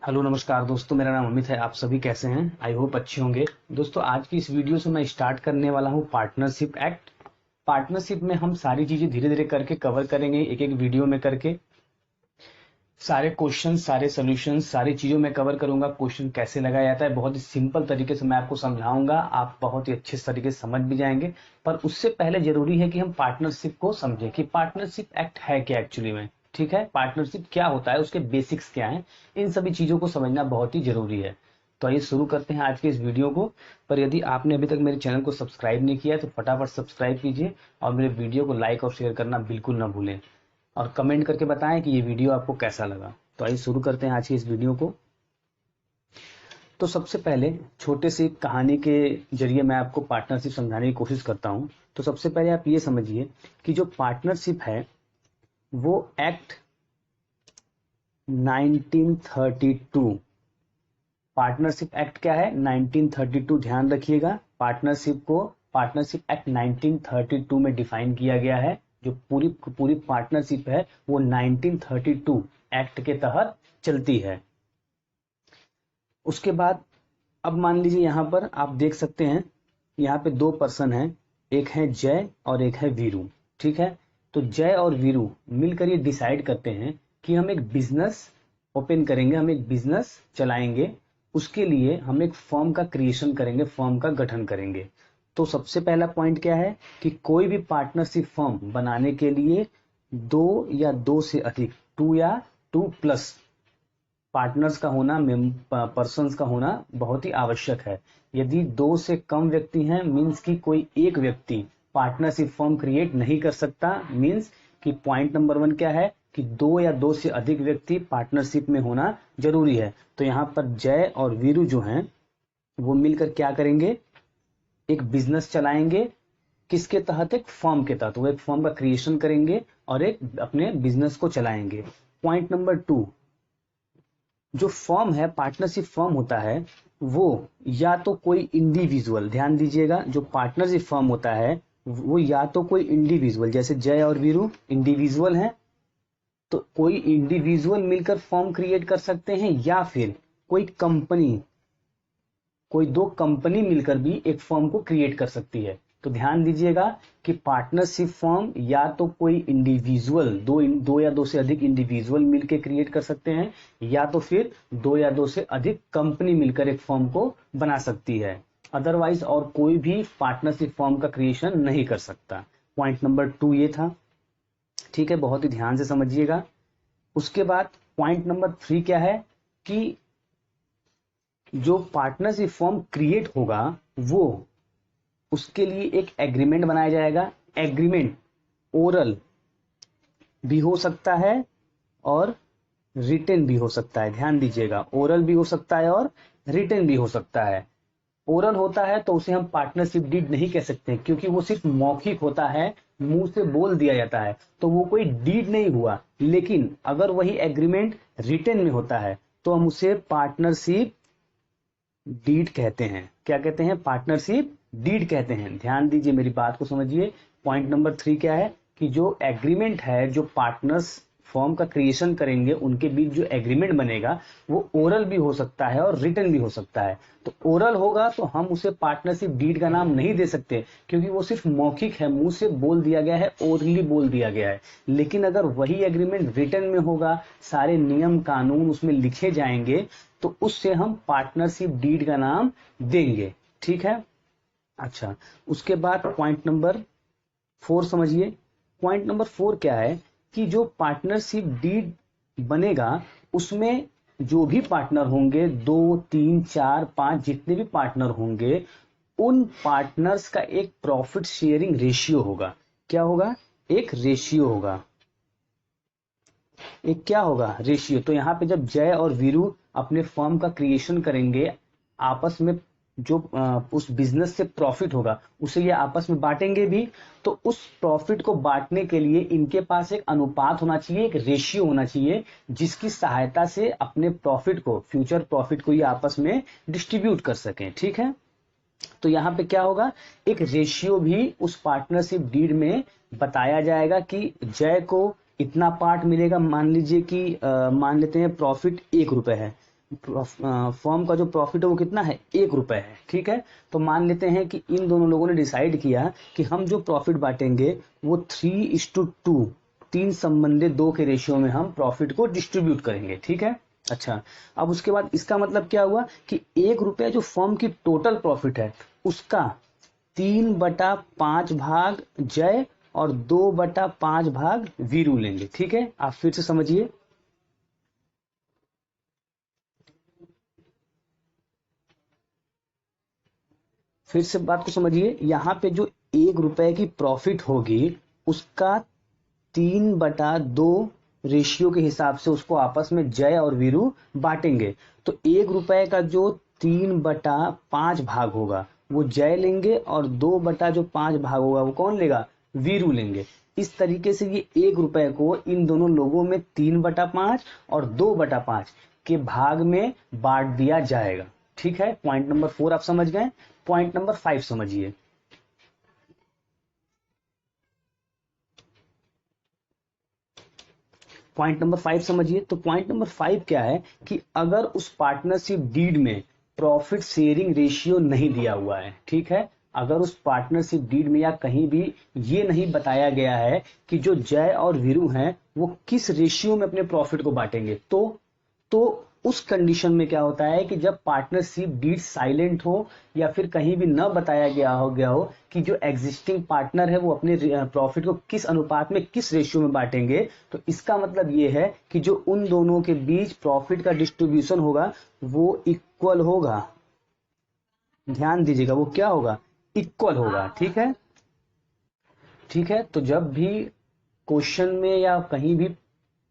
Hello नमस्कार दोस्तों, मेरा नाम अमित है। आप सभी कैसे हैं? आई होप अच्छे होंगे। दोस्तों, आज की इस वीडियो से मैं स्टार्ट करने वाला हूं पार्टनरशिप एक्ट। पार्टनरशिप में हम सारी चीजें धीरे धीरे करके कवर करेंगे, एक एक वीडियो में करके। सारे क्वेश्चन, सारे सोल्यूशन, सारी चीजों में कवर करूंगा। क्वेश्चन कैसे लगाया जाता है बहुत ही सिंपल तरीके से मैं आपको समझाऊंगा, आप बहुत ही अच्छे तरीके से समझ भी जाएंगे। पर उससे पहले जरूरी है कि हम पार्टनरशिप को समझें कि पार्टनरशिप एक्ट है क्या एक्चुअली में। ठीक है, पार्टनरशिप क्या होता है, उसके बेसिक्स क्या हैं, इन सभी चीजों को समझना बहुत ही जरूरी है। तो आइए शुरू करते हैं आज के इस वीडियो को। पर यदि आपने अभी तक मेरे चैनल को सब्सक्राइब नहीं किया है तो फटाफट सब्सक्राइब कीजिए और मेरे वीडियो को लाइक और शेयर करना बिल्कुल ना भूलें। और कमेंट करके बताएं कि ये वीडियो आपको कैसा लगा। तो आइए शुरू करते हैं आज की इस वीडियो को। तो सबसे पहले छोटे से एक कहानी के जरिए मैं आपको पार्टनरशिप समझाने की कोशिश करता हूं। तो सबसे पहले आप ये समझिए कि जो पार्टनरशिप है वो एक्ट 1932, पार्टनरशिप एक्ट क्या है 1932, ध्यान रखिएगा। पार्टनरशिप एक्ट 1932 में डिफाइन किया गया है। जो पूरी पूरी पार्टनरशिप है वो 1932 एक्ट के तहत चलती है। उसके बाद अब मान लीजिए यहाँ पर आप देख सकते हैं, यहाँ पे दो पर्सन हैं, एक है जय और एक है वीरू। ठीक है, तो जय और वीरू मिलकर ये डिसाइड करते हैं कि हम एक बिजनेस ओपन करेंगे, हम एक बिजनेस चलाएंगे। उसके लिए हम एक फर्म का क्रिएशन करेंगे, फर्म का गठन करेंगे। तो सबसे पहला पॉइंट क्या है कि कोई भी पार्टनरशिप फर्म बनाने के लिए दो या दो से अधिक, टू या टू प्लस पार्टनर्स का होना, पर्सन्स का होना बहुत ही आवश्यक है। यदि दो से कम व्यक्ति हैं, मीन्स कि कोई एक व्यक्ति पार्टनरशिप फर्म क्रिएट नहीं कर सकता। मीन्स कि पॉइंट नंबर 1 क्या है कि दो या दो से अधिक व्यक्ति पार्टनरशिप में होना जरूरी है। तो यहाँ पर जय और वीरू जो हैं वो मिलकर क्या करेंगे, एक बिजनेस चलाएंगे। किसके तहत? एक फर्म के तहत। वो एक फर्म का क्रिएशन करेंगे और एक अपने बिजनेस को चलाएंगे। पॉइंट नंबर 2, जो फर्म है, पार्टनरशिप फर्म होता है वो या तो कोई इंडिविजुअल, ध्यान दीजिएगा, जो पार्टनरशिप फर्म होता है वो या तो कोई इंडिविजुअल, जैसे जय और वीरू इंडिविजुअल हैं तो कोई इंडिविजुअल मिलकर फर्म क्रिएट कर सकते हैं, या फिर कोई कंपनी, कोई दो कंपनी मिलकर भी एक फर्म को क्रिएट कर सकती है। तो ध्यान दीजिएगा कि पार्टनरशिप फर्म या तो कोई इंडिविजुअल, दो या दो से अधिक इंडिविजुअल मिलकर क्रिएट कर सकते हैं, या तो फिर दो या दो से अधिक कंपनी मिलकर एक फर्म को बना सकती है। अदरवाइज और कोई भी पार्टनरशिप फर्म का क्रिएशन नहीं कर सकता। पॉइंट नंबर 2 ये था। ठीक है, बहुत ही ध्यान से समझिएगा। उसके बाद पॉइंट नंबर 3 क्या है कि जो पार्टनरशिप फर्म क्रिएट होगा वो, उसके लिए एक एग्रीमेंट बनाया जाएगा। एग्रीमेंट ओरल भी हो सकता है और रिटन भी हो सकता है। ध्यान दीजिएगा, ओरल भी हो सकता है और रिटन भी हो सकता है। ओरल होता है तो उसे हम पार्टनरशिप डीड नहीं कह सकते, क्योंकि वो सिर्फ मौखिक होता है, मुंह से बोल दिया जाता है, तो वो कोई डीड नहीं हुआ। लेकिन अगर वही एग्रीमेंट रिटन में होता है तो हम उसे पार्टनरशिप डीड कहते हैं। क्या कहते हैं? पार्टनरशिप डीड कहते हैं। ध्यान दीजिए, मेरी बात को समझिए। पॉइंट नंबर 3 क्या है कि जो एग्रीमेंट है, जो पार्टनर्स फॉर्म का क्रिएशन करेंगे उनके बीच जो एग्रीमेंट बनेगा वो ओरल भी हो सकता है और रिटन भी हो सकता है। तो ओरल होगा तो हम उसे पार्टनरशिप डीड का नाम नहीं दे सकते, क्योंकि वो सिर्फ मौखिक है, मुंह से बोल दिया गया है, ओरली बोल दिया गया है। लेकिन अगर वही एग्रीमेंट रिटन में होगा, सारे नियम कानून उसमें लिखे जाएंगे, तो उससे हम पार्टनरशिप डीड का नाम देंगे। ठीक है, अच्छा। उसके बाद पॉइंट नंबर 4 समझिए। पॉइंट नंबर 4 क्या है कि जो पार्टनरशिप डीड बनेगा उसमें जो भी पार्टनर होंगे, 2, 3, 4, 5 जितने भी पार्टनर होंगे, उन पार्टनर्स का एक प्रॉफिट शेयरिंग रेशियो होगा। क्या होगा? एक रेशियो होगा। एक क्या होगा? रेशियो। तो यहाँ पे जब जय और वीरू अपने फर्म का क्रिएशन करेंगे, आपस में जो उस बिजनेस से प्रॉफिट होगा उसे ये आपस में बांटेंगे भी। तो उस प्रॉफिट को बांटने के लिए इनके पास एक अनुपात होना चाहिए, एक रेशियो होना चाहिए, जिसकी सहायता से अपने प्रॉफिट को, फ्यूचर प्रॉफिट को ये आपस में डिस्ट्रीब्यूट कर सकें। ठीक है, तो यहाँ पे क्या होगा, एक रेशियो भी उस पार्टनरशिप डीड में बताया जाएगा कि जय को इतना पार्ट मिलेगा। मान लीजिए कि मान लेते हैं प्रॉफिट 1 रुपए है, फर्म का जो प्रॉफिट है वो कितना है, 1 रुपए है। ठीक है, तो मान लेते हैं कि इन दोनों लोगों ने डिसाइड किया कि हम जो प्रॉफिट बांटेंगे वो 3:2, 3:2 के रेशियो में हम प्रॉफिट को डिस्ट्रीब्यूट करेंगे। ठीक है, अच्छा, अब उसके बाद इसका मतलब क्या हुआ कि 1 रुपया जो फर्म की टोटल प्रॉफिट है उसका 3/5 भाग जय और 2/5 भाग वीरू लेंगे। ठीक है, आप फिर से समझिए, फिर से बात को समझिए। यहाँ पे जो 1 रुपए की प्रॉफिट होगी उसका 3/2 रेशियो के हिसाब से उसको आपस में जय और वीरू बांटेंगे। तो 1 रुपए का जो 3/5 भाग होगा वो जय लेंगे और 2/5 भाग होगा वो कौन लेगा, वीरू लेंगे। इस तरीके से ये 1 रुपए को इन दोनों लोगों में 3/5 और 2/5 के भाग में बांट दिया जाएगा। ठीक है, पॉइंट नंबर 4 आप समझ गए। पॉइंट नंबर 5 समझिए। पॉइंट नंबर 5 समझिए। तो पॉइंट नंबर 5 क्या है कि अगर उस पार्टनरशिप डीड में प्रॉफिट शेयरिंग रेशियो नहीं दिया हुआ है, ठीक है, अगर उस पार्टनरशिप डीड में या कहीं भी ये नहीं बताया गया है कि जो जय और वीरू हैं वो किस रेशियो में अपने प्रॉफिट को बांटेंगे, तो उस कंडीशन में क्या होता है कि जब पार्टनरशिप डीड साइलेंट हो या फिर कहीं भी न बताया गया हो कि जो एग्जिस्टिंग पार्टनर है वो अपने प्रॉफिट को किस अनुपात में किस रेशियो में बांटेंगे, तो इसका मतलब ये है कि जो उन दोनों के बीच प्रॉफिट का डिस्ट्रीब्यूशन होगा वो इक्वल होगा। ध्यान दीजिएगा, वो क्या होगा, इक्वल होगा। ठीक है, ठीक है, तो जब भी क्वेश्चन में या कहीं भी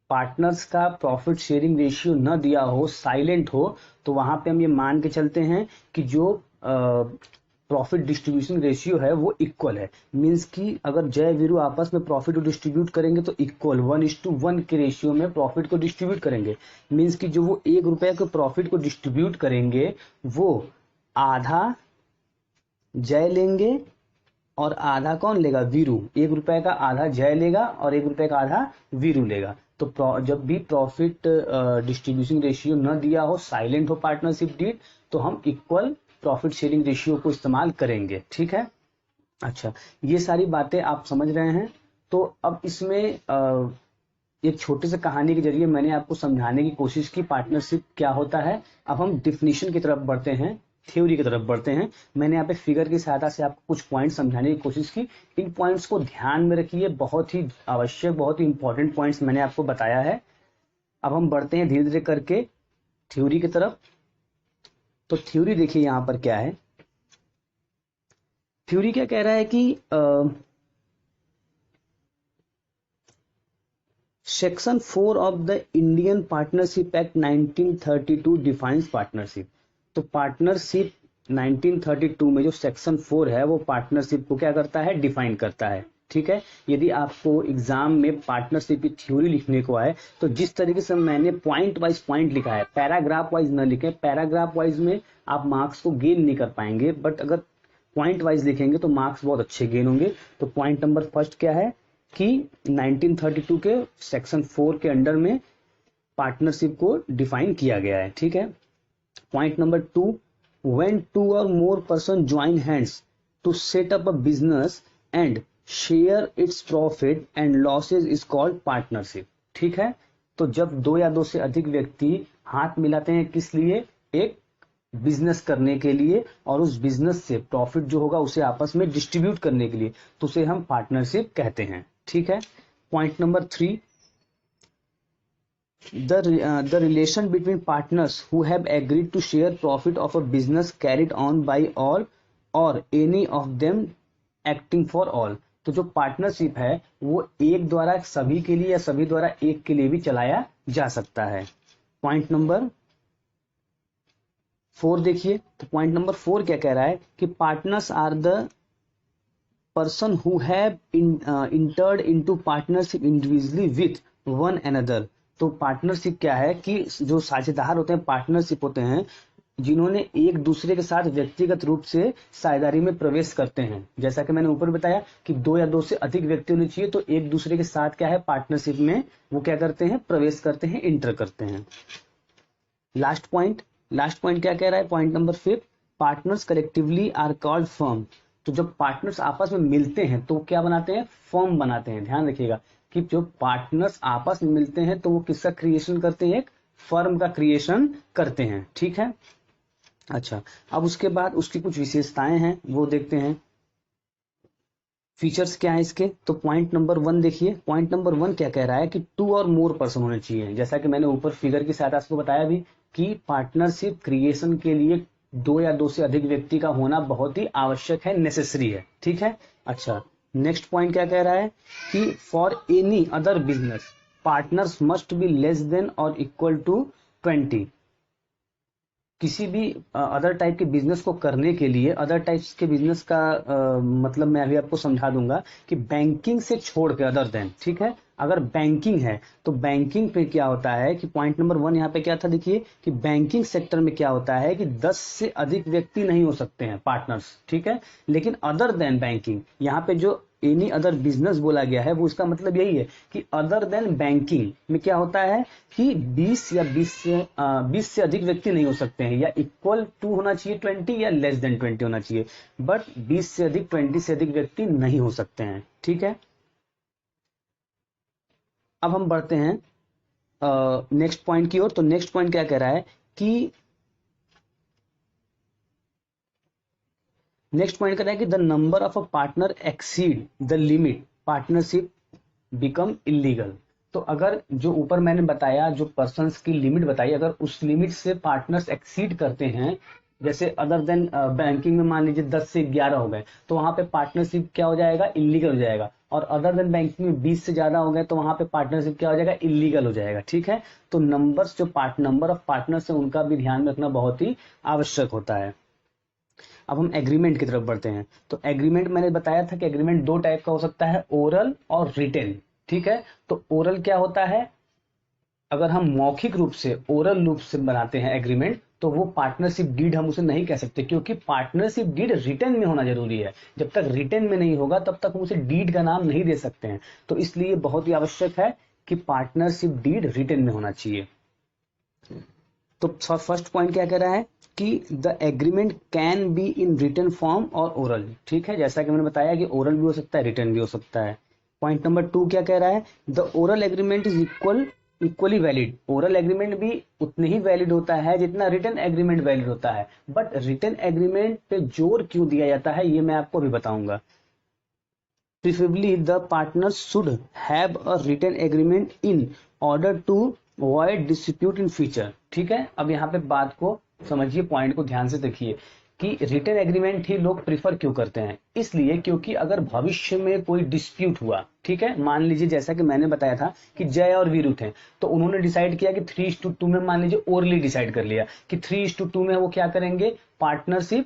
पार्टनर्स का प्रॉफिट शेयरिंग रेशियो न दिया हो, साइलेंट हो, तो वहां पे हम ये मान के चलते हैं कि जो प्रॉफिट डिस्ट्रीब्यूशन रेशियो है वो इक्वल है। मींस कि अगर जय वीरू आपस में प्रॉफिट को डिस्ट्रीब्यूट करेंगे तो इक्वल 1:1 के रेशियो में प्रॉफिट को डिस्ट्रीब्यूट करेंगे। मींस कि जो वो 1 रुपए के प्रॉफिट को डिस्ट्रीब्यूट करेंगे वो आधा जय लेंगे और आधा कौन लेगा, वीरू। 1 रुपए का आधा जय लेगा और 1 रुपए का आधा वीरू लेगा। तो जब भी प्रॉफिट डिस्ट्रीब्यूशन रेशियो न दिया हो, साइलेंट हो पार्टनरशिप डीड, तो हम इक्वल प्रॉफिट शेयरिंग रेशियो को इस्तेमाल करेंगे। ठीक है, अच्छा, ये सारी बातें आप समझ रहे हैं। तो अब इसमें एक छोटे से कहानी के जरिए मैंने आपको समझाने की कोशिश की पार्टनरशिप क्या होता है। अब हम डिफिनीशन की तरफ बढ़ते हैं, थ्योरी की तरफ बढ़ते हैं। मैंने यहाँ पे फिगर की सहायता से आपको कुछ पॉइंट समझाने की कोशिश की। इन पॉइंट्स को ध्यान में रखिए, बहुत ही आवश्यक, बहुत ही इंपॉर्टेंट पॉइंट्स मैंने आपको बताया है। अब हम बढ़ते हैं धीरे धीरे करके थ्योरी की तरफ। तो थ्योरी देखिए यहाँ पर क्या है। थ्योरी क्या कह रहा है कि section 4 of the Indian partnership act 1932 defines partnership. तो पार्टनरशिप 1932 में जो सेक्शन 4 है वो पार्टनरशिप को क्या करता है, डिफाइन करता है। ठीक है, यदि आपको एग्जाम में पार्टनरशिप की थ्योरी लिखने को आए तो जिस तरीके से मैंने पॉइंट वाइज पॉइंट लिखा है, पैराग्राफ वाइज न लिखे। पैराग्राफ वाइज में आप मार्क्स को गेन नहीं कर पाएंगे, बट अगर पॉइंट वाइज लिखेंगे तो मार्क्स बहुत अच्छे गेन होंगे। तो पॉइंट नंबर फर्स्ट क्या है कि 1932 के सेक्शन 4 के अंडर में पार्टनरशिप को डिफाइन किया गया है। ठीक है, पॉइंट नंबर 2, व्हेन 2 और more person join hands to set up a business and share its profit and losses is called partnership. ठीक है, तो जब 2 या 2 से अधिक व्यक्ति हाथ मिलाते हैं किस लिए, एक बिजनेस करने के लिए, और उस बिजनेस से प्रॉफिट जो होगा उसे आपस में डिस्ट्रीब्यूट करने के लिए, तो उसे हम पार्टनरशिप कहते हैं। ठीक है, point number 3, the relation between partners who have agreed to share profit of a business carried on by all or any of them acting for all। तो जो पार्टनरशिप है वो एक द्वारा सभी के लिए या सभी द्वारा एक के लिए भी चलाया जा सकता है। पॉइंट नंबर 4 देखिए। तो पॉइंट नंबर 4 क्या कह रहा है कि partners are the person who have entered into partnership individually with one another. तो पार्टनरशिप क्या है कि जो साझेदार होते हैं, पार्टनरशिप होते हैं जिन्होंने एक दूसरे के साथ व्यक्तिगत रूप से साझेदारी में प्रवेश करते हैं। जैसा कि मैंने ऊपर बताया कि 2 या 2 से अधिक व्यक्ति होने चाहिए, तो एक दूसरे के साथ क्या है, पार्टनरशिप में वो क्या करते हैं, प्रवेश करते हैं, इंटर करते हैं। लास्ट पॉइंट क्या कह रहा है, point number 5, partners collectively are called firm. तो जब पार्टनर्स आपस में मिलते हैं तो क्या बनाते हैं, फर्म बनाते हैं। ध्यान रखिएगा कि जो पार्टनर्स आपस में मिलते हैं तो वो किसका क्रिएशन करते हैं, एक फर्म का क्रिएशन करते हैं। ठीक है, अच्छा, अब उसके बाद उसकी कुछ विशेषताएं हैं वो देखते हैं, फीचर्स क्या है इसके। तो पॉइंट नंबर 1 देखिए, पॉइंट नंबर 1 क्या कह रहा है कि 2 और मोर पर्सन होने चाहिए। जैसा कि मैंने ऊपर फिगर की सहायता से बताया भी कि पार्टनरशिप क्रिएशन के लिए 2 या 2 से अधिक व्यक्ति का होना बहुत ही आवश्यक है, नेसेसरी है। ठीक है, अच्छा, नेक्स्ट पॉइंट क्या कह रहा है कि for any other business partners must be less than और इक्वल टू 20। किसी भी अदर टाइप के बिजनेस को करने के लिए, अदर टाइप्स के बिजनेस का मतलब मैं अभी आपको समझा दूंगा कि बैंकिंग से छोड़ के अदर देन, ठीक है, अगर बैंकिंग है तो बैंकिंग पे क्या होता है कि पॉइंट नंबर 1 यहाँ पे क्या था, देखिए कि बैंकिंग सेक्टर में क्या होता है कि 10 से अधिक व्यक्ति नहीं हो सकते हैं पार्टनर्स। ठीक है, लेकिन अदर देन बैंकिंग, यहाँ पे जो एनी अदर बिजनेस बोला गया है वो इसका मतलब यही है कि अदर देन बैंकिंग में क्या होता है कि 20 से अधिक व्यक्ति नहीं हो सकते हैं, या इक्वल टू होना चाहिए 20 या लेस देन 20 होना चाहिए, बट 20 से अधिक 20 से अधिक व्यक्ति नहीं हो सकते हैं। ठीक है, अब हम बढ़ते हैं नेक्स्ट पॉइंट की ओर। तो नेक्स्ट पॉइंट क्या कह रहा है कि नेक्स्ट पॉइंट कह रहा है कि the number of a partner exceed the limit partnership become illegal. तो अगर जो ऊपर मैंने बताया, जो पर्सन्स की लिमिट बताई, अगर उस लिमिट से पार्टनर्स एक्सीड करते हैं, जैसे अदर देन बैंकिंग में मान लीजिए 10 से 11 हो गए तो वहां पे पार्टनरशिप क्या हो जाएगा, इलीगल हो जाएगा। और अदर देन बैंकिंग में 20 से ज्यादा हो गए तो वहां पे पार्टनरशिप क्या हो जाएगा, इलीगल हो जाएगा। ठीक है, तो नंबर्स जो नंबर ऑफ पार्टनर्स है उनका भी ध्यान रखना बहुत ही आवश्यक होता है। अब हम एग्रीमेंट की तरफ बढ़ते हैं। तो एग्रीमेंट मैंने बताया था कि एग्रीमेंट 2 टाइप का हो सकता है, ओरल और रिटेन। ठीक है, तो ओरल क्या होता है, अगर हम मौखिक रूप से ओरल रूप से बनाते हैं एग्रीमेंट तो वो पार्टनरशिप डीड हम उसे नहीं कह सकते, क्योंकि पार्टनरशिप डीड रिटर्न में होना जरूरी है। जब तक रिटर्न में नहीं होगा तब तक हम उसे डीड का नाम नहीं दे सकते हैं। तो इसलिए बहुत ही आवश्यक है कि पार्टनरशिप डीड रिटर्न में होना चाहिए। तो फर्स्ट पॉइंट क्या कह रहा है कि the agreement can be in written form और ओरल। ठीक है, जैसा कि मैंने बताया कि ओरल भी हो सकता है, रिटन भी हो सकता है। पॉइंट नंबर 2 क्या कह रहा है, the oral agreement is equally valid. Oral agreement भी उतने ही वैलिड होता है जितना रिटन एग्रीमेंट वैलिड होता है। बट रिटन एग्रीमेंट पे जोर क्यों दिया जाता है ये मैं आपको अभी बताऊंगा। Preferably, the partners should have a written agreement in order to avoid dispute in future। ठीक है, अब यहाँ पे बात को समझिए, पॉइंट को ध्यान से देखिए कि रिटन एग्रीमेंट ही लोग प्रीफर क्यों करते हैं। इसलिए क्योंकि अगर भविष्य में कोई डिस्प्यूट हुआ, ठीक है, मान लीजिए जैसा कि मैंने बताया था कि जय और वीरू थे, तो उन्होंने डिसाइड किया कि 3:2 में, मान लीजिए ओरली डिसाइड कर लिया कि 3:2 में वो क्या करेंगे, पार्टनरशिप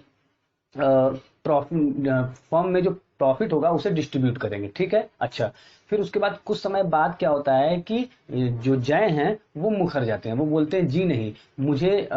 प्रॉफिट फर्म में जो प्रॉफिट होगा उसे डिस्ट्रीब्यूट करेंगे। ठीक है, अच्छा, फिर उसके बाद कुछ समय बाद क्या होता है कि जो जय हैं वो मुखर जाते हैं, वो बोलते हैं जी नहीं, मुझे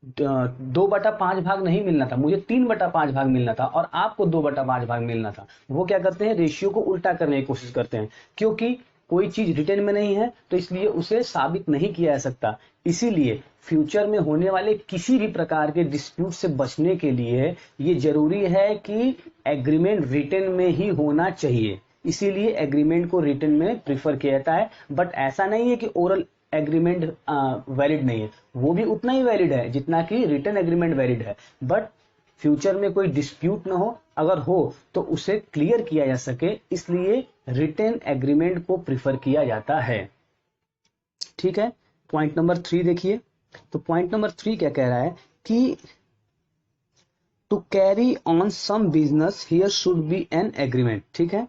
2/5 भाग नहीं मिलना था, मुझे 3/5 भाग मिलना था और आपको 2/5 भाग मिलना था। वो क्या करते हैं, रेशियो को उल्टा करने की कोशिश करते हैं, क्योंकि कोई चीज रिटर्न में नहीं है तो इसलिए उसे साबित नहीं किया जा सकता। इसीलिए फ्यूचर में होने वाले किसी भी प्रकार के डिस्प्यूट से बचने के लिए ये जरूरी है कि एग्रीमेंट रिटर्न में ही होना चाहिए। इसीलिए एग्रीमेंट को रिटर्न में प्रीफर किया जाता है। बट ऐसा नहीं है कि ओरल एग्रीमेंट वैलिड नहीं है, वो भी उतना ही वैलिड है जितना कि रिटर्न एग्रीमेंट वैलिड है। बट फ्यूचर में कोई डिस्प्यूट ना हो, अगर हो तो उसे क्लियर किया जा सके, इसलिए रिटर्न एग्रीमेंट को प्रीफर किया जाता है। ठीक है, पॉइंट नंबर 3 देखिए। तो पॉइंट नंबर 3 क्या कह रहा है कि to carry on some business here should be an agreement. ठीक है,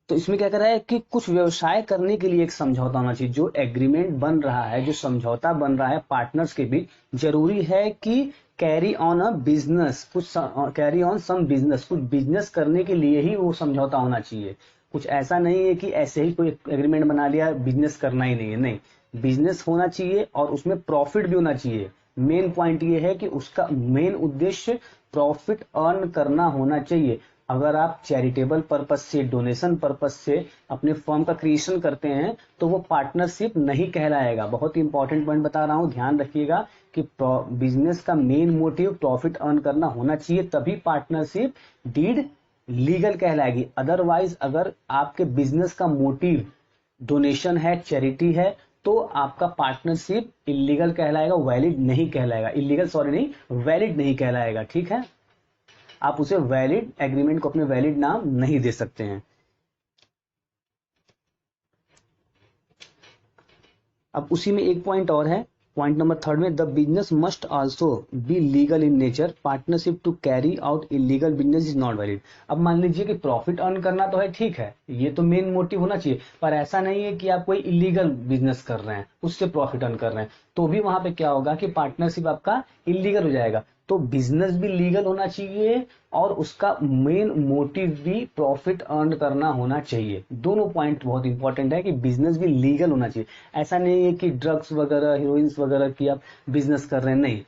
तो इसमें क्या कर रहा है कि कुछ व्यवसाय करने के लिए एक समझौता होना चाहिए। जो एग्रीमेंट बन रहा है, जो समझौता बन रहा है पार्टनर्स के बीच, जरूरी है कि कैरी ऑन अ बिजनेस, कुछ कैरी ऑन सम बिजनेस, कुछ बिजनेस करने के लिए ही वो समझौता होना चाहिए। कुछ ऐसा नहीं है कि ऐसे ही कोई एग्रीमेंट बना लिया, बिजनेस करना ही नहीं है, नहीं, बिजनेस होना चाहिए और उसमें प्रॉफिट भी होना चाहिए। मेन पॉइंट ये है कि उसका मेन उद्देश्य प्रॉफिट अर्न करना होना चाहिए। अगर आप चैरिटेबल पर्पस से, डोनेशन पर्पस से अपने फर्म का क्रिएशन करते हैं तो वो पार्टनरशिप नहीं कहलाएगा। बहुत ही इंपॉर्टेंट पॉइंट बता रहा हूं, ध्यान रखिएगा कि बिजनेस का मेन मोटिव प्रॉफिट अर्न करना होना चाहिए, तभी पार्टनरशिप डीड लीगल कहलाएगी। अदरवाइज अगर आपके बिजनेस का मोटिव डोनेशन है, चैरिटी है, तो आपका पार्टनरशिप इलीगल कहलाएगा, वैलिड नहीं कहलाएगा। इलीगल सॉरी नहीं, वैलिड नहीं कहलाएगा। ठीक है, आप उसे वैलिड एग्रीमेंट को अपने वैलिड नाम नहीं दे सकते हैं। अब उसी में एक पॉइंट और है, पॉइंट नंबर 3 में, the business must also be legal in nature, partnership to carry out illegal business is not valid. अब मान लीजिए कि प्रॉफिट अर्न करना तो है, ठीक है, ये तो मेन मोटिव होना चाहिए, पर ऐसा नहीं है कि आप कोई इलीगल बिजनेस कर रहे हैं उससे प्रॉफिट अर्न कर रहे हैं, तो भी वहां पे क्या होगा कि पार्टनरशिप आपका इलीगल हो जाएगा। तो बिजनेस भी लीगल होना चाहिए और उसका मेन मोटिव भी प्रॉफिट अर्न करना होना चाहिए। दोनों पॉइंट बहुत इंपॉर्टेंट है कि बिजनेस भी लीगल होना चाहिए। ऐसा नहीं है कि ड्रग्स वगैरह, हीरोइंस वगैरह की आप बिजनेस कर रहे हैं, नहीं,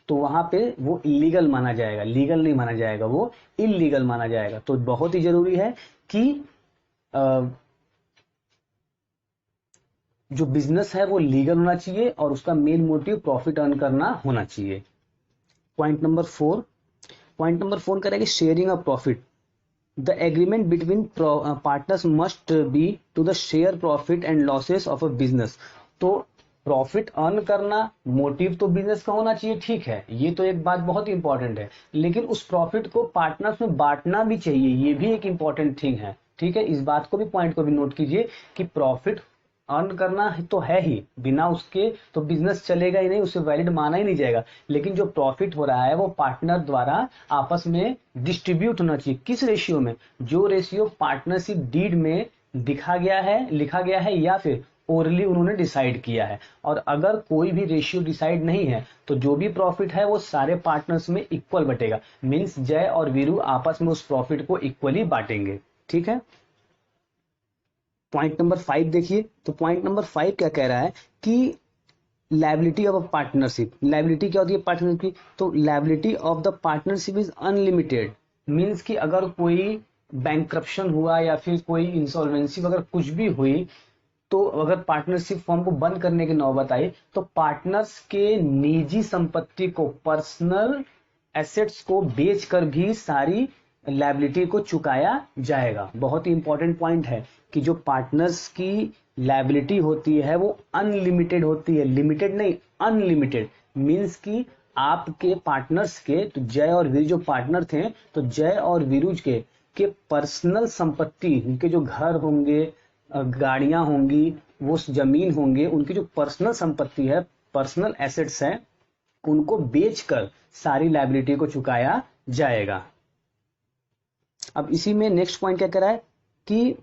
तो वहां पे वो इलीगल माना जाएगा, लीगल नहीं माना जाएगा, वो इलीगल माना जाएगा। तो बहुत ही जरूरी है कि जो बिजनेस है वो लीगल होना चाहिए और उसका मेन मोटिव प्रॉफिट अर्न करना होना चाहिए। पॉइंट नंबर 4, पॉइंट नंबर 4 करेंगे sharing of profit. The agreement between partners must be to the share profit and losses of a business. तो प्रॉफिट अर्न करना मोटिव तो बिजनेस का होना चाहिए, ठीक है, ये तो एक बात बहुत इंपॉर्टेंट है, लेकिन उस प्रॉफिट को पार्टनर्स में बांटना भी चाहिए, ये भी एक इंपॉर्टेंट थिंग है। ठीक है, इस बात को भी, पॉइंट को भी नोट कीजिए कि प्रॉफिट अर्न करना तो है ही, बिना उसके तो बिजनेस चलेगा ही नहीं, उसे वैलिड माना ही नहीं जाएगा। लेकिन जो प्रॉफिट हो रहा है वो पार्टनर द्वारा आपस में डिस्ट्रीब्यूट होना चाहिए। किस रेशियो में? जो रेशियो पार्टनरशिप डीड में दिखा गया है, लिखा गया है, या फिर ओरली उन्होंने डिसाइड किया है। और अगर कोई भी रेशियो डिसाइड नहीं है तो जो भी प्रॉफिट है वो सारे पार्टनर्स में इक्वल बटेगा। मीन्स जय और वीरू आपस में उस प्रॉफिट को इक्वली बांटेंगे। ठीक है, पॉइंट नंबर 5 देखिए, तो पॉइंट नंबर 5 क्या कह रहा है कि liability of a partnership. Liability क्या होती है पार्टनरशिप की? तो liability of the partnership is unlimited. Means कि अगर कोई बैंकक्रप्शन हुआ या फिर कोई इंसॉल्वेंसी वगैरह कुछ भी हुई, तो अगर पार्टनरशिप फर्म को बंद करने की नौबत आई तो पार्टनर्स के निजी संपत्ति को, पर्सनल एसेट्स को बेचकर भी सारी लायबिलिटी को चुकाया जाएगा। बहुत ही इंपॉर्टेंट पॉइंट है कि जो पार्टनर्स की लायबिलिटी होती है वो अनलिमिटेड होती है, लिमिटेड नहीं, अनलिमिटेड। मीन्स कि आपके पार्टनर्स के, तो जय और वीरू जो पार्टनर थे, तो जय और वीरू के पर्सनल संपत्ति, उनके जो घर होंगे, गाड़ियां होंगी, वो जमीन होंगे, उनकी जो पर्सनल संपत्ति है, पर्सनल एसेट्स है, उनको बेचकर सारी लायबिलिटी को चुकाया जाएगा। अब इसी में नेक्स्ट पॉइंट क्या कह रहा है कि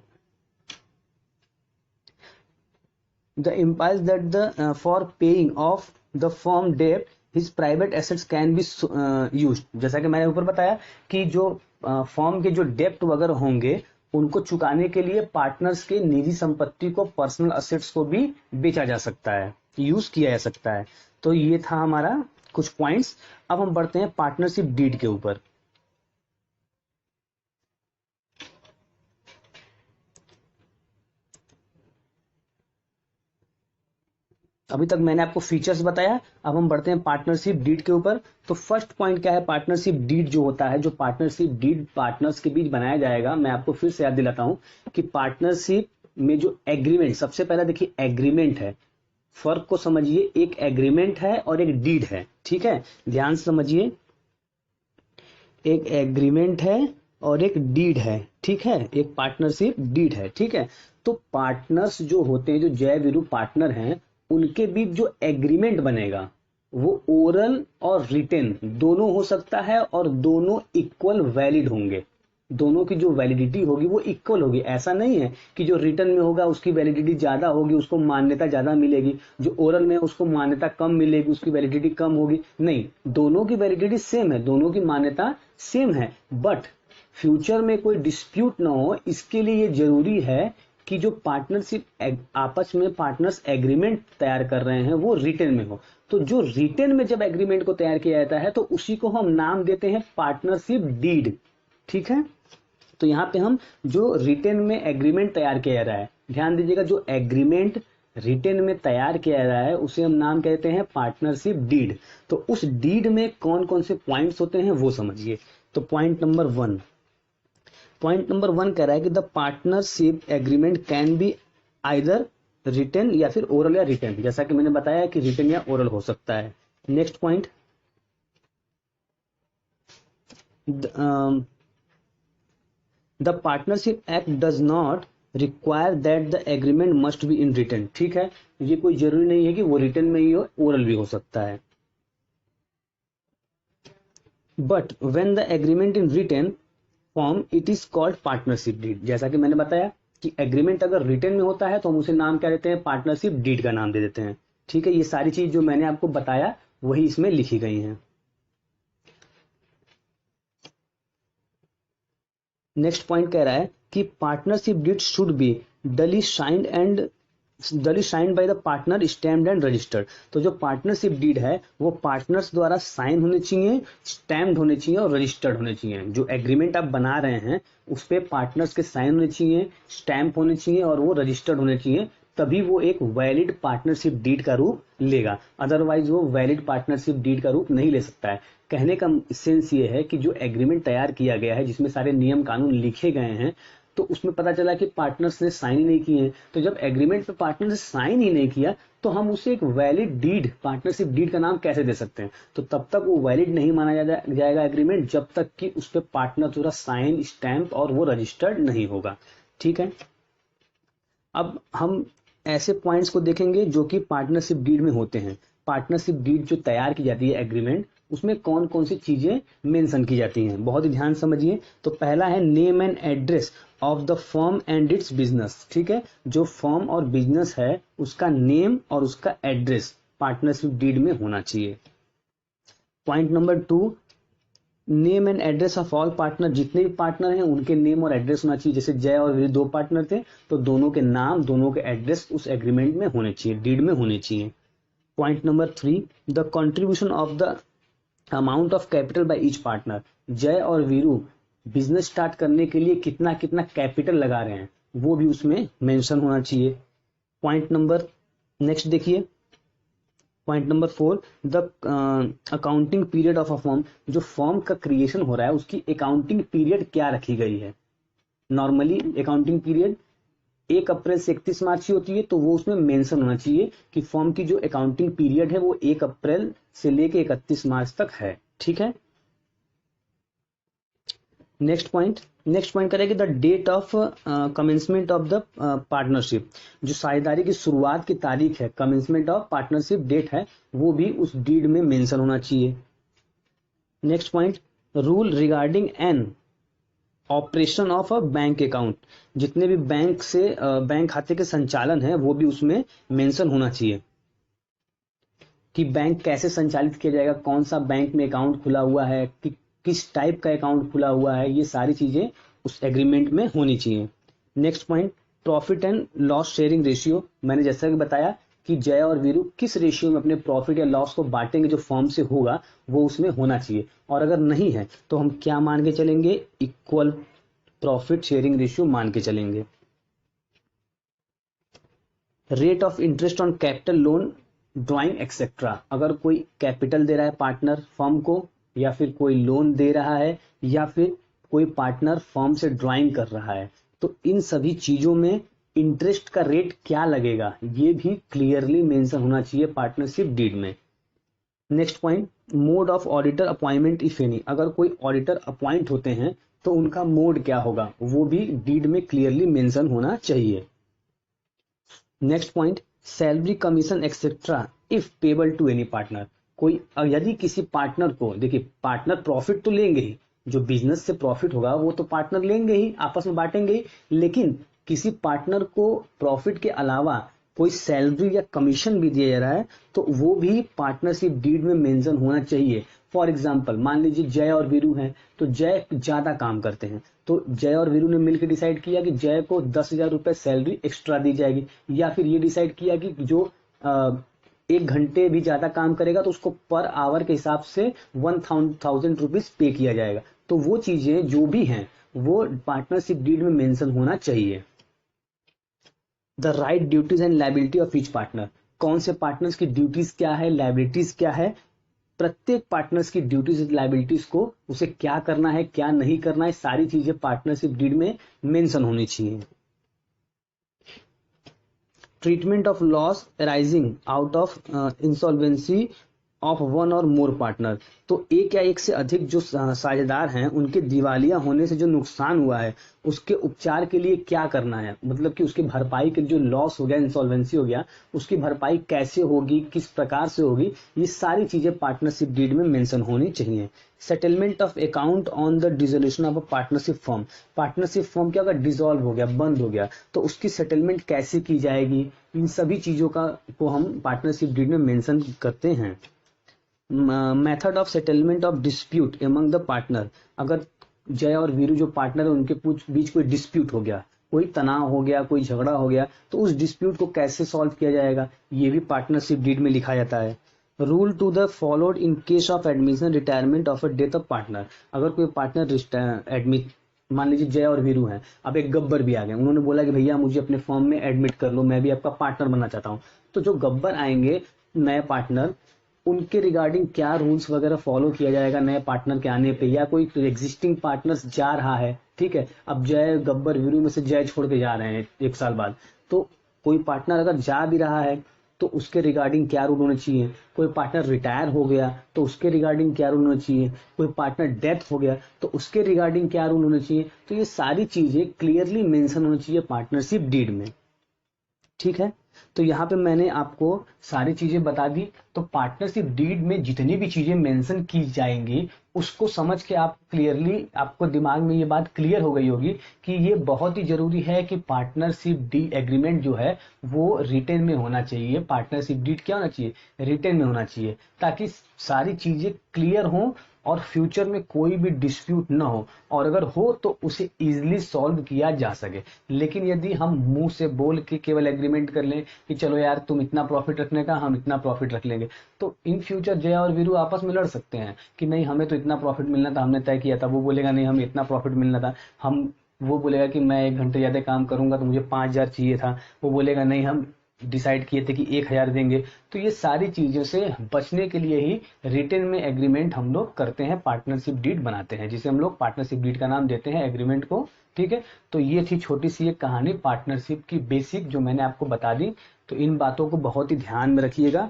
the empires that the for paying of the firm debt his private assets can be used. जैसा कि मैंने ऊपर बताया कि जो फर्म के जो डेप्ट वगैरह होंगे उनको चुकाने के लिए पार्टनर्स के निजी संपत्ति को, पर्सनल एसेट्स को भी बेचा जा सकता है, यूज किया जा सकता है। तो ये था हमारा कुछ पॉइंट्स। अब हम बढ़ते हैं पार्टनरशिप डीड के ऊपर। अभी तक मैंने आपको फीचर्स बताया, अब हम बढ़ते हैं पार्टनरशिप डीड के ऊपर। तो फर्स्ट पॉइंट क्या है? पार्टनरशिप डीड जो होता है, जो पार्टनरशिप डीड पार्टनर्स के बीच बनाया जाएगा, मैं आपको फिर से याद दिलाता हूं कि पार्टनरशिप में जो एग्रीमेंट, सबसे पहला देखिए एग्रीमेंट है, फर्क को समझिए, एक एग्रीमेंट है और एक डीड है। ठीक है, ध्यान से समझिए, एक एग्रीमेंट है और एक डीड है। ठीक है, एक पार्टनरशिप डीड है। ठीक है, तो पार्टनर्स जो होते हैं, जो जय वीरू पार्टनर हैं, उनके बीच जो एग्रीमेंट बनेगा वो ओरल और रिटेन दोनों हो सकता है और दोनों इक्वल वैलिड होंगे। दोनों की जो वैलिडिटी होगी वो इक्वल होगी। ऐसा नहीं है कि जो रिटर्न में होगा उसकी वैलिडिटी ज्यादा होगी, उसको मान्यता ज्यादा मिलेगी, जो ओरल में उसको मान्यता कम मिलेगी, उसकी वैलिडिटी कम होगी। नहीं, दोनों की वैलिडिटी सेम है, दोनों की मान्यता सेम है। बट फ्यूचर में कोई डिस्प्यूट ना हो, इसके लिए ये जरूरी है कि जो पार्टनरशिप आपस में पार्टनर्स एग्रीमेंट तैयार कर रहे हैं वो रिटेन में हो। तो जो रिटेन में जब एग्रीमेंट को तैयार किया जाता है तो उसी को हम नाम देते हैं पार्टनरशिप डीड। ठीक है, तो यहाँ पे हम जो रिटेन में एग्रीमेंट तैयार किया जा रहा है, ध्यान दीजिएगा, जो एग्रीमेंट रिटेन में तैयार किया जा रहा है उसे हम नाम कहते हैं पार्टनरशिप डीड। तो उस डीड में कौन कौन से पॉइंट्स होते हैं वो समझिए। तो पॉइंट नंबर वन कह रहा है कि the partnership agreement can be either written या फिर ओरल या रिटेन, जैसा कि मैंने बताया कि रिटेन या ओरल हो सकता है। Next point, the partnership act does not require that the agreement must be in written. ठीक है, ये कोई जरूरी नहीं है कि वो रिटन में ही हो, ओरल भी हो सकता है। But when the agreement in written form it is called partnership deed. जैसा कि मैंने बताया कि एग्रीमेंट अगर रिटन में होता है तो हम उसे नाम क्या देते हैं, पार्टनरशिप डीड का नाम दे देते हैं। ठीक है, ये सारी चीज जो मैंने आपको बताया वही इसमें लिखी गई हैं। नेक्स्ट पॉइंट कह रहा है कि पार्टनरशिप डीड शुड बी डली signed by the partner, stamped and registered. तो जो पार्टनरशिप डीड है वो पार्टनर्स द्वारा साइन होने चाहिए, स्टैम्प्ड होने चाहिए और रजिस्टर्ड होने चाहिए। जो एग्रीमेंट आप बना रहे हैं उस पे पार्टनर्स के साइन होने चाहिए, स्टैम्प होने चाहिए और वो रजिस्टर्ड होने चाहिए, तभी वो एक वैलिड पार्टनरशिप डीड का रूप लेगा। अदरवाइज वो वैलिड पार्टनरशिप डीड का रूप नहीं ले सकता है। कहने का सेंस ये है कि जो एग्रीमेंट तैयार किया गया है जिसमें सारे नियम कानून लिखे गए हैं, तो उसमें पता चला कि पार्टनर्स ने साइन ही नहीं किए हैं। तो जब एग्रीमेंट पे पार्टनर ने साइन ही नहीं किया तो हम उसे एक वैलिड डीड, पार्टनरशिप डीड का नाम कैसे दे सकते हैं। तो तब तक वो वैलिड नहीं माना जाएगा एग्रीमेंट जब तक कि उस पर पार्टनर द्वारा साइन, स्टैम्प और वो रजिस्टर्ड नहीं होगा। ठीक है, अब हम ऐसे पॉइंट्स को देखेंगे जो कि पार्टनरशिप डीड में होते हैं। पार्टनरशिप डीड जो तैयार की जाती है एग्रीमेंट, उसमें कौन कौन सी चीजें मेंशन की जाती हैं, बहुत ही ध्यान समझिए। तो पहला है name and address of the firm and it's business. ठीक है, जो फर्म और बिजनेस है उसका नेम और उसका एड्रेस पार्टनरशिप डीड में होना चाहिए। Point number 2, name and address of all partner. जितने भी पार्टनर हैं उनके नेम और एड्रेस होना चाहिए। जैसे जय और वीर 2 पार्टनर थे तो दोनों के नाम, दोनों के एड्रेस उस एग्रीमेंट में होने चाहिए, डीड में होने चाहिए। Point number 3, the contribution of the amount of capital by each partner. जय और वीरू बिजनेस स्टार्ट करने के लिए कितना कितना कैपिटल लगा रहे हैं वो भी उसमें मेंशन होना चाहिए। पॉइंट नंबर, नेक्स्ट देखिए, point number 4, the accounting period of a firm. जो फर्म का क्रिएशन हो रहा है उसकी अकाउंटिंग पीरियड क्या रखी गई है। नॉर्मली अकाउंटिंग पीरियड 1 अप्रैल से 31 मार्च की होती है, तो वो उसमें मेंशन होना चाहिए कि फर्म की जो अकाउंटिंग पीरियड है वो 1 अप्रैल से लेके 31 मार्च तक है। ठीक है, नेक्स्ट पॉइंट करेंगे the date of commencement of the partnership. जो साझेदारी की शुरुआत की तारीख है, कमेंसमेंट ऑफ पार्टनरशिप डेट है, वो भी उस डीड में मेंशन होना चाहिए। Next point, rule regarding an operation of a bank account. जितने भी बैंक खाते के संचालन है वो भी उसमें मेंशन होना चाहिए कि बैंक कैसे संचालित किया जाएगा, कौन सा बैंक में अकाउंट खुला हुआ है, कि किस टाइप का अकाउंट खुला हुआ है, ये सारी चीजें उस एग्रीमेंट में होनी चाहिए। Next point, profit and loss sharing ratio. मैंने जैसा कि बताया कि जय और वीरू किस रेशियो में अपने प्रॉफिट या लॉस को बांटेंगे जो फर्म से होगा वो उसमें होना चाहिए। और अगर नहीं है तो हम क्या मान के चलेंगे, इक्वल प्रॉफिट शेयरिंग रेशियो मान के चलेंगे। Rate of interest on capital loan drawing etcetera. अगर कोई कैपिटल दे रहा है पार्टनर फर्म को, या फिर कोई लोन दे रहा है, या फिर कोई पार्टनर फर्म से ड्राइंग कर रहा है, तो इन सभी चीजों में इंटरेस्ट का रेट क्या लगेगा ये भी क्लियरली मेंशन होना चाहिए पार्टनरशिप डीड में। Next point, mode of auditor appointment if any. अगर कोई ऑडिटर अपॉइंट होते हैं तो उनका मोड क्या होगा वो भी डीड में क्लियरली मेंशन होना चाहिए। Next point, salary commission etcetera if payable to any partner. कोई यदि किसी पार्टनर को, देखिए पार्टनर प्रॉफिट तो लेंगे ही, जो बिजनेस से प्रॉफिट होगा वो तो पार्टनर लेंगे ही, आपस में बांटेंगे ही, लेकिन किसी पार्टनर को प्रॉफिट के अलावा कोई सैलरी या कमीशन भी दिया जा रहा है तो वो भी पार्टनरशिप डीड में मेंशन होना चाहिए। फॉर एग्जाम्पल मान लीजिए जय और वीरू हैं, तो जय ज्यादा काम करते हैं तो जय और वीरू ने मिलकर डिसाइड किया कि जय को 10,000 रुपए सैलरी एक्स्ट्रा दी जाएगी, या फिर ये डिसाइड किया कि जो 1 घंटे भी ज्यादा काम करेगा तो उसको पर आवर के हिसाब से 1,000 रुपीज पे किया जाएगा। तो वो चीजें जो भी हैं वो पार्टनरशिप डीड में मेंशन होना चाहिए। The right duties and liability of each partner, कौन से पार्टनर्स की ड्यूटीज क्या है, लायबिलिटीज क्या है, प्रत्येक पार्टनर्स की ड्यूटीज लायबिलिटीज को उसे क्या करना है क्या नहीं करना है, सारी चीजें पार्टनरशिप डीड में मेंशन होनी चाहिए। Treatment of loss arising out of insolvency of one और मोर पार्टनर, तो एक या एक से अधिक जो साझेदार हैं उनके दिवालिया होने से जो नुकसान हुआ है उसके उपचार के लिए क्या करना है, मतलब कि उसकी भरपाई के जो लॉस हो गया, इंसॉल्वेंसी हो गया, उसकी भरपाई कैसे होगी, किस प्रकार से होगी, ये सारी चीजें पार्टनरशिप डीड में मेंशन होनी चाहिए। Settlement of account on the dissolution of a partnership firm, partnership firm क्या अगर डिसॉल्व हो गया, बंद हो गया, तो उसकी सेटलमेंट कैसे की जाएगी, इन सभी चीजों को हम पार्टनरशिप डीड में मेंशन करते हैं। Method of settlement of dispute among the partner, अगर जय और वीरू जो पार्टनर है उनके बीच कोई डिस्प्यूट हो गया, कोई तनाव हो गया, कोई झगड़ा हो गया, तो उस डिस्प्यूट को कैसे सॉल्व किया जाएगा, ये भी पार्टनरशिप डीड में लिखा जाता है। Rule to the followed in case of admission retirement of a death of partner, अगर कोई पार्टनर एडमिट, मान लीजिए जय और वीरू हैं, अब एक गब्बर भी आ गए, उन्होंने बोला कि भैया मुझे अपने फर्म में एडमिट कर लो, मैं भी आपका पार्टनर बनना चाहता हूँ, तो जो गब्बर आएंगे नए पार्टनर, उनके रिगार्डिंग क्या रूल्स वगैरह फॉलो किया जाएगा नए पार्टनर के आने पे, या कोई एग्जिस्टिंग पार्टनर्स जा रहा है, ठीक है, अब जय गब्बर वीरू में से जय छोड़ के जा रहे हैं 1 साल बाद, तो कोई पार्टनर अगर जा भी रहा है तो उसके रिगार्डिंग क्या रूल होने चाहिए, कोई पार्टनर रिटायर हो गया तो उसके रिगार्डिंग क्या रूल होने चाहिए, कोई पार्टनर डेथ हो गया तो उसके रिगार्डिंग क्या रूल होने चाहिए, तो ये सारी चीजें क्लियरली मेंशन होनी चाहिए पार्टनरशिप डीड में, ठीक है। तो यहाँ पे मैंने आपको सारी चीजें बता दी। तो पार्टनरशिप डीड में जितनी भी चीजें मेंशन की जाएंगी उसको समझ के आप क्लियरली, आपको दिमाग में ये बात क्लियर हो गई होगी कि ये बहुत ही जरूरी है कि पार्टनरशिप डीड एग्रीमेंट जो है वो रिटेन में होना चाहिए। पार्टनरशिप डीड क्या होना चाहिए, रिटेन में होना चाहिए, ताकि सारी चीजें क्लियर हो और फ्यूचर में कोई भी डिस्प्यूट ना हो, और अगर हो तो उसे इजीली सॉल्व किया जा सके। लेकिन यदि हम मुंह से बोल के केवल एग्रीमेंट कर लें कि चलो यार तुम इतना प्रॉफिट रखने का, हम इतना प्रॉफिट रख लेंगे, तो इन फ्यूचर जय और वीरू आपस में लड़ सकते हैं कि नहीं हमें तो इतना प्रॉफिट मिलना था, हमने तय किया था, वो बोलेगा नहीं हमें इतना प्रॉफिट मिलना था, हम वो बोलेगा कि मैं 1 घंटे ज्यादा काम करूंगा तो मुझे 5,000 चाहिए था, वो बोलेगा नहीं हम डिसाइड किए थे कि 1,000 देंगे। तो ये सारी चीजों से बचने के लिए ही रिटेन में एग्रीमेंट हम लोग करते हैं, पार्टनरशिप डीड बनाते हैं, जिसे हम लोग पार्टनरशिप डीड का नाम देते हैं एग्रीमेंट को, ठीक है। तो ये थी छोटी सी एक कहानी पार्टनरशिप की बेसिक जो मैंने आपको बता दी। तो इन बातों को बहुत ही ध्यान में रखिएगा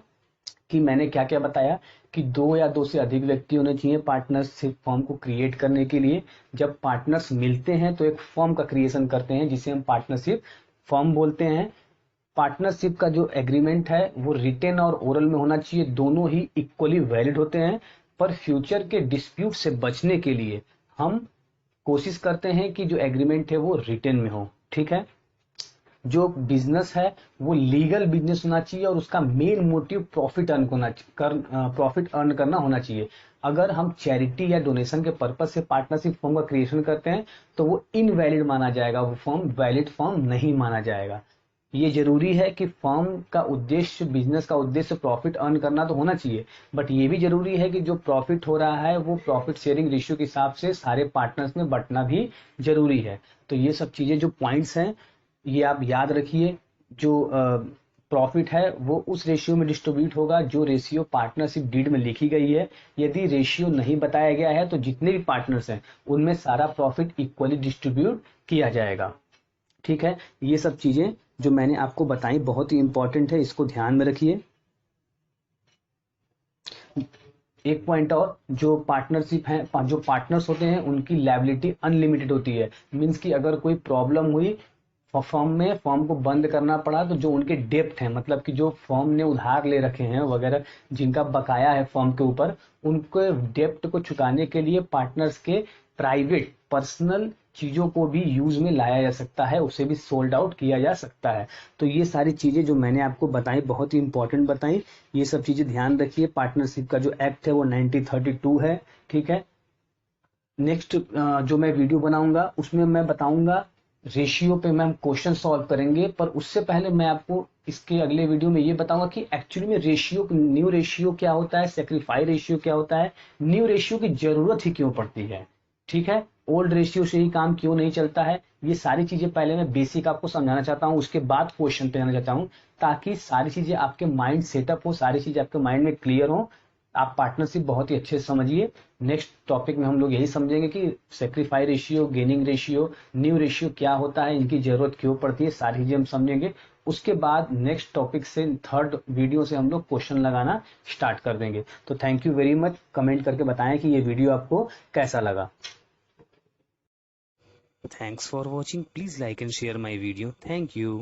कि मैंने क्या क्या बताया, कि 2 या 2 से अधिक व्यक्ति होने चाहिए पार्टनरशिप फॉर्म को क्रिएट करने के लिए। जब पार्टनर्स मिलते हैं तो एक फॉर्म का क्रिएशन करते हैं जिसे हम पार्टनरशिप फॉर्म बोलते हैं। पार्टनरशिप का जो एग्रीमेंट है वो रिटेन और ओरल में होना चाहिए, दोनों ही इक्वली वैलिड होते हैं। पर फ्यूचर के डिस्प्यूट से बचने के लिए हम कोशिश करते हैं कि जो एग्रीमेंट है वो रिटेन में हो, ठीक है। जो बिजनेस है वो लीगल बिजनेस होना चाहिए और उसका मेन मोटिव प्रॉफिट अर्न करना होना चाहिए। अगर हम चैरिटी या डोनेशन के पर्पज से पार्टनरशिप फॉर्म का क्रिएशन करते हैं तो वो इनवैलिड माना जाएगा, वो फॉर्म वैलिड फॉर्म नहीं माना जाएगा। ये जरूरी है कि फर्म का उद्देश्य, बिजनेस का उद्देश्य प्रॉफिट अर्न करना तो होना चाहिए, बट ये भी जरूरी है कि जो प्रॉफिट हो रहा है वो प्रॉफिट शेयरिंग रेशियो के हिसाब से सारे पार्टनर्स में बंटना भी जरूरी है। तो ये सब चीजें जो पॉइंट्स हैं ये आप याद रखिए। जो प्रॉफिट है वो उस रेशियो में डिस्ट्रीब्यूट होगा जो रेशियो पार्टनरशिप डीड में लिखी गई है। यदि रेशियो नहीं बताया गया है तो जितने भी पार्टनर्स हैं उनमें सारा प्रॉफिट इक्वली डिस्ट्रीब्यूट किया जाएगा, ठीक है। ये सब चीजें जो मैंने आपको बताई बहुत ही इंपॉर्टेंट है, इसको ध्यान में रखिए। एक पॉइंट और, जो पार्टनरशिप है, जो पार्टनर्स होते हैं उनकी लायबिलिटी अनलिमिटेड होती है। मींस कि अगर कोई प्रॉब्लम हुई फर्म को बंद करना पड़ा तो जो उनके डेप्ट हैं, मतलब कि जो फर्म ने उधार ले रखे हैं वगैरह, जिनका बकाया है फर्म के ऊपर, उनके डेप्ट को चुकाने के लिए पार्टनर्स के प्राइवेट पर्सनल चीजों को भी यूज में लाया जा सकता है, उसे भी सोल्ड आउट किया जा सकता है। तो ये सारी चीजें जो मैंने आपको बताई बहुत ही इंपॉर्टेंट बताई, ये सब चीजें ध्यान रखिए। पार्टनरशिप का जो एक्ट है वो 1932 है, ठीक है। नेक्स्ट जो मैं वीडियो बनाऊंगा उसमें मैं बताऊंगा रेशियो पे, मैम क्वेश्चन सॉल्व करेंगे, पर उससे पहले मैं आपको इसके अगले वीडियो में ये बताऊंगा कि एक्चुअली में रेशियो, न्यू रेशियो क्या होता है, सेक्रीफाई रेशियो क्या होता है, न्यू रेशियो की जरूरत ही क्यों पड़ती है। ठीक है। ओल्ड रेशियो से ही काम क्यों नहीं चलता है, ये सारी चीजें पहले मैं बेसिक आपको समझाना चाहता हूँ, उसके बाद क्वेश्चन पे जाना चाहता हूँ, ताकि सारी चीजें आपके माइंड सेटअप हो, सारी चीजें आपके माइंड में क्लियर हो, आप पार्टनरशिप बहुत ही अच्छे से समझिए। नेक्स्ट टॉपिक में हम लोग यही समझेंगे कि sacrifice ratio, gaining ratio, new ratio क्या होता है, इनकी जरूरत क्यों पड़ती है, सारी चीजें हम समझेंगे। उसके बाद नेक्स्ट टॉपिक से थर्ड वीडियो से हम लोग क्वेश्चन लगाना स्टार्ट कर देंगे। तो thank you very much. Comment करके बताएं कि ये वीडियो आपको कैसा लगा। Thanks for watching. Please like and share my video. Thank you.